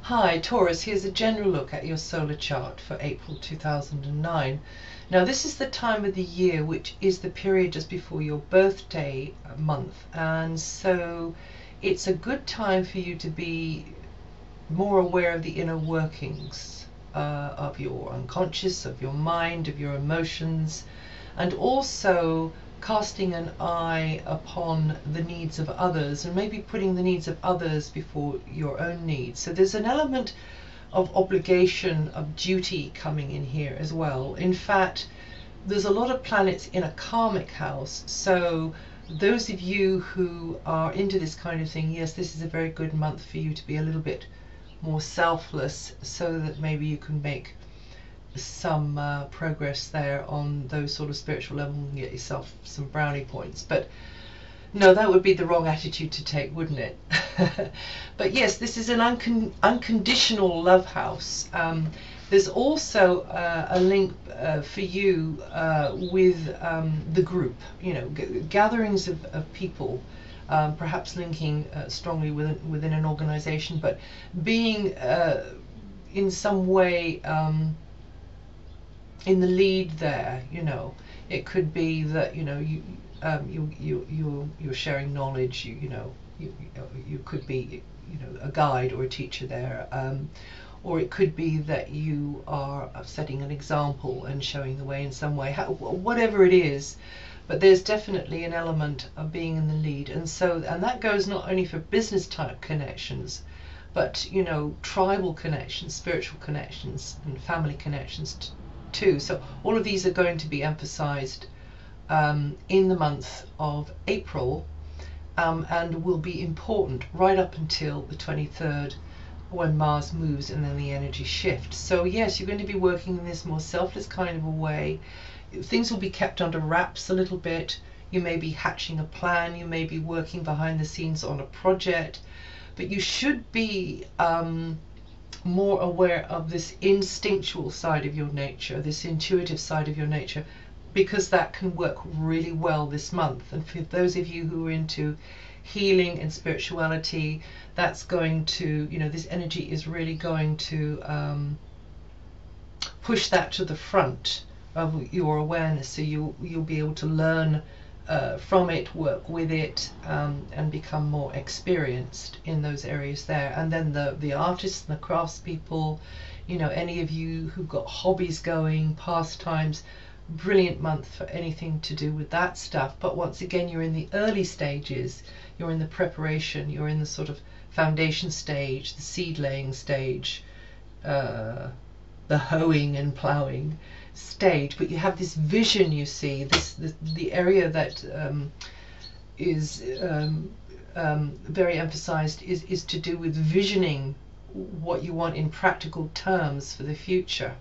Hi Taurus, here's a general look at your solar chart for April 2009. Now this is the time of the year which is the period just before your birthday month, and so it's a good time for you to be more aware of the inner workings of your unconscious, of your mind, of your emotions, and also casting an eye upon the needs of others and maybe putting the needs of others before your own needs. So there's an element of obligation, of duty coming in here as well. In fact, there's a lot of planets in a karmic house, so those of you who are into this kind of thing, yes, this is a very good month for you to be a little bit more selfless, so that maybe you can make some progress there on those sort of spiritual levels and get yourself some brownie points. But no, that would be the wrong attitude to take, wouldn't it? But yes, this is an unconditional love house. There's also a link for you with the group, you know, gatherings of people, perhaps linking strongly within an organization, but being in some way in the lead there. You know, it could be that, you know, you're sharing knowledge. You could be, you know, a guide or a teacher there, or it could be that you are setting an example and showing the way in some way, whatever it is. But there's definitely an element of being in the lead, and that goes not only for business type connections, but, you know, tribal connections, spiritual connections, and family connections too. So all of these are going to be emphasized in the month of April, and will be important right up until the 23rd, when Mars moves and then the energy shifts. So yes, you're going to be working in this more selfless kind of a way. Things will be kept under wraps a little bit. You may be hatching a plan, you may be working behind the scenes on a project, but you should be more aware of this instinctual side of your nature, this intuitive side of your nature, because that can work really well this month. And for those of you who are into healing and spirituality, that's going to, you know, this energy is really going to push that to the front of your awareness, so you'll be able to learn from it, work with it, and become more experienced in those areas there. And then the artists and the craftspeople, you know, any of you who've got hobbies going, pastimes, brilliant month for anything to do with that stuff. But once again, you're in the early stages, you're in the preparation, you're in the sort of foundation stage, the seed laying stage, the hoeing and ploughing stage. But you have this vision, you see, the area that is very emphasized is to do with visioning what you want in practical terms for the future.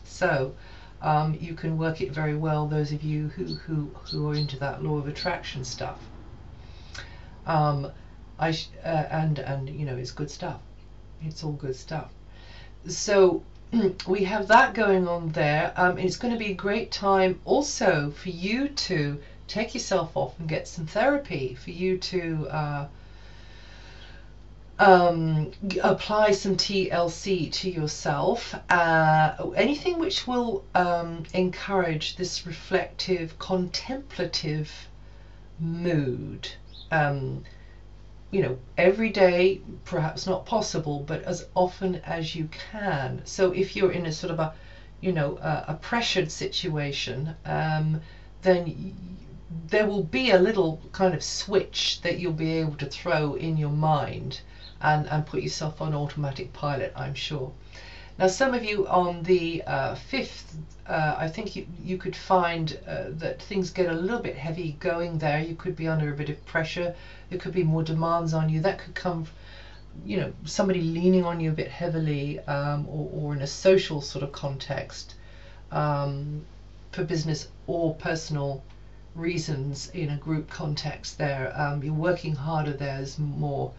So you can work it very well, those of you who are into that law of attraction stuff. And you know, it's good stuff. It's all good stuff. So we have that going on there. It's going to be a great time also for you to take yourself off and get some therapy, for you to apply some TLC to yourself, anything which will encourage this reflective, contemplative mood. You know, every day, perhaps not possible, but as often as you can. So if you're in a sort of a, you know, a pressured situation, then there will be a little kind of switch that you'll be able to throw in your mind and put yourself on automatic pilot, I'm sure. Now, some of you on the 5th, I think you could find that things get a little bit heavy going there. You could be under a bit of pressure. There could be more demands on you. That could come, you know, somebody leaning on you a bit heavily, or in a social sort of context, for business or personal reasons, in a group context there. You're working harder. There's more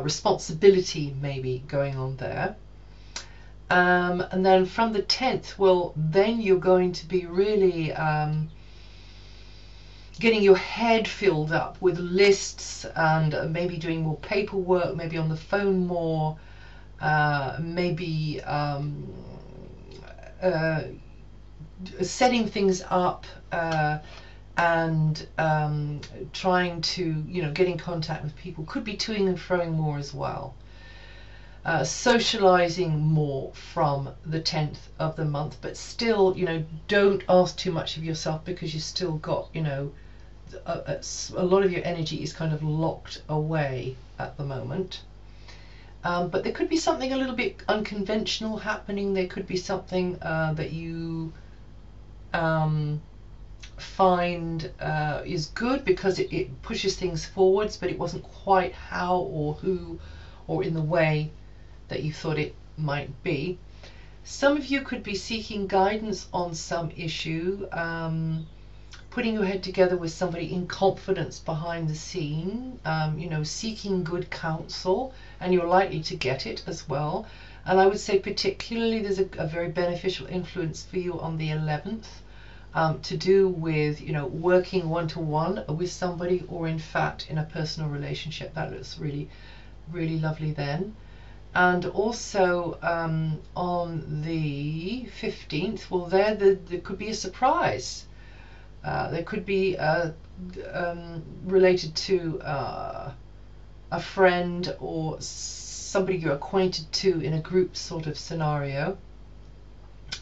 responsibility maybe going on there. And then from the 10th, well, then you're going to be really getting your head filled up with lists, and maybe doing more paperwork, maybe on the phone more, maybe setting things up, and trying to, get in contact with people. Could be toing and froing more as well. Socializing more from the 10th of the month, but still, don't ask too much of yourself, because you still got, a lot of your energy is kind of locked away at the moment. But there could be something a little bit unconventional happening. There could be something that you find is good, because it pushes things forwards, but it wasn't quite how or who or in the way that you thought it might be. Some of you could be seeking guidance on some issue, putting your head together with somebody in confidence behind the scene, seeking good counsel, and you're likely to get it as well. And I would say particularly there's a very beneficial influence for you on the 11th, to do with, working one-to-one with somebody, or in fact in a personal relationship. That looks really, really lovely then. And also on the 15th, well, there could be a surprise. There could be related to a friend or somebody you're acquainted to in a group sort of scenario,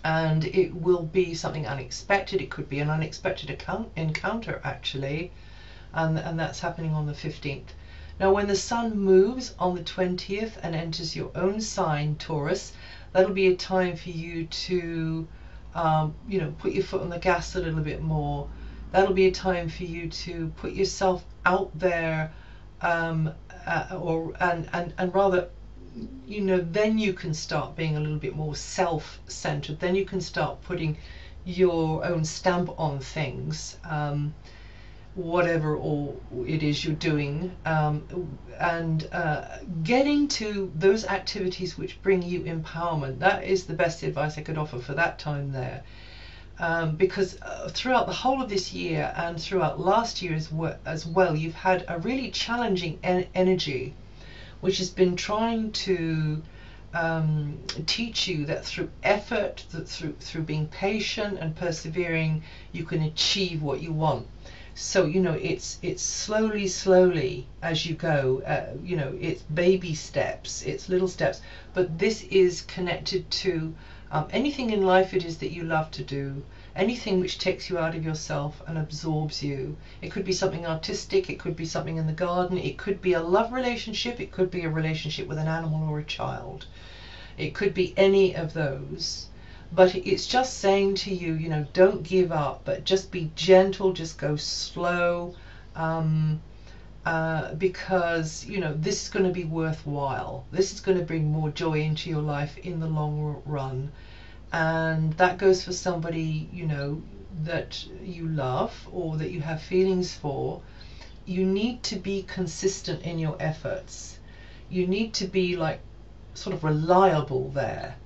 and it will be something unexpected. It could be an unexpected encounter actually, and that's happening on the 15th. Now, when the sun moves on the 20th and enters your own sign, Taurus, that'll be a time for you to, put your foot on the gas a little bit more. That'll be a time for you to put yourself out there, and rather, then you can start being a little bit more self-centered. Then you can start putting your own stamp on things. Whatever or it is you're doing, and getting to those activities which bring you empowerment. That is the best advice I could offer for that time there, because throughout the whole of this year and throughout last year as well, you've had a really challenging energy which has been trying to teach you that through effort, that through being patient and persevering, you can achieve what you want. So it's slowly as you go. It's baby steps, it's little steps, but this is connected to anything in life it is that you love to do, anything which takes you out of yourself and absorbs you. It could be something artistic, it could be something in the garden, it could be a love relationship, it could be a relationship with an animal or a child. It could be any of those. But it's just saying to you, don't give up, but just be gentle, just go slow, because, this is going to be worthwhile. This is going to bring more joy into your life in the long run. And that goes for somebody, that you love or that you have feelings for. You need to be consistent in your efforts. You need to be sort of reliable there.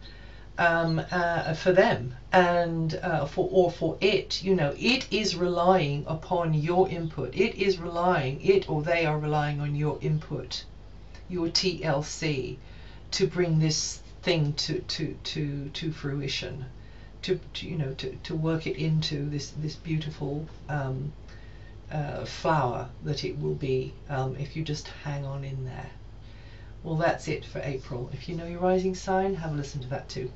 For them, and for it, it is relying upon your input. It or they are relying on your input, your TLC, to bring this thing to fruition, to work it into this beautiful flower that it will be, if you just hang on in there. Well, that's it for April. If you know your rising sign, have a listen to that too.